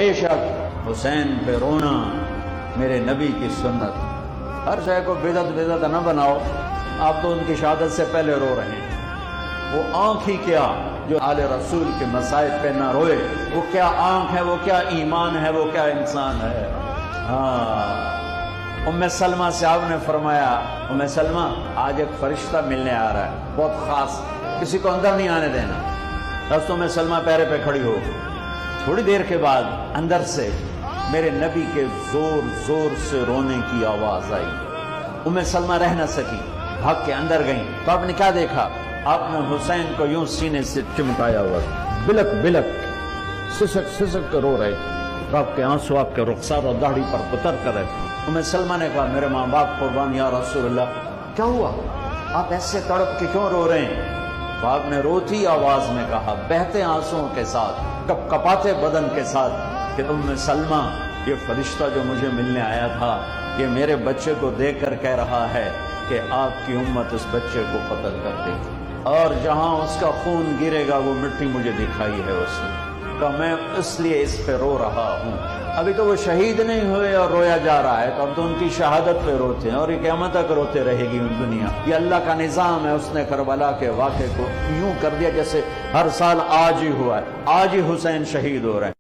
بے شک حسین پہ رونا میرے نبی کی سنت. ہر شے کو بدعت نہ بناؤ. آپ تو ان کی شہادت سے پہلے رو رہے ہیں. وہ آنکھ ہی کیا جو آل رسول کے مصائب پہ نہ روئے. وہ کیا آنکھ ہے، وہ کیا ایمان ہے، وہ کیا انسان ہے. ام سلمہ سے آپ نے فرمایا ام سلمہ آج ایک فرشتہ ملنے آ رہا ہے بہت خاص، کسی کو اندر نہیں آنے دینا. بس ام سلمہ پیرے پہ کھڑی ہو. تھوڑی دیر کے بعد اندر سے میرے نبی کے زور زور سے رونے کی آواز آئی. ام سلمہ رہ نہ سکی، بھاگ کے اندر گئیں. تو آپ نے کیا دیکھا؟ آپ نے حسین کو یوں سینے سے چمٹایا ہوا، بلک بلک سسک کے رو رہے تھے. آپ کے آنسو آپ کے رخسار اور داڑھی پر اتر کر رہے تھے. ام سلمہ نے کہا میرے ماں باپ قربان یا رسول اللہ، کیا ہوا؟ آپ ایسے تڑپ کے کیوں رو رہے ہیں؟ تو آپ نے روتی آواز میں کہا، بہتے آنسوؤں کے ساتھ، کپ کپاتے بدن کے ساتھ، کہ ام سلمہ یہ فرشتہ جو مجھے ملنے آیا تھا یہ میرے بچے کو دیکھ کر کہہ رہا ہے کہ آپ کی امت اس بچے کو قتل کر دے گی، اور جہاں اس کا خون گرے گا وہ مٹی مجھے دکھائی ہے اس نے. تو میں اس لیے اس پہ رو رہا ہوں. ابھی تو وہ شہید نہیں ہوئے اور رویا جا رہا ہے، تو اب تو ان کی شہادت پہ روتے ہیں، اور یہ قیامت تک روتے رہے گی دنیا. یہ اللہ کا نظام ہے. اس نے کربلا کے واقعے کو یوں کر دیا جیسے ہر سال آج ہی ہوا ہے. آج ہی حسین شہید ہو رہے ہیں.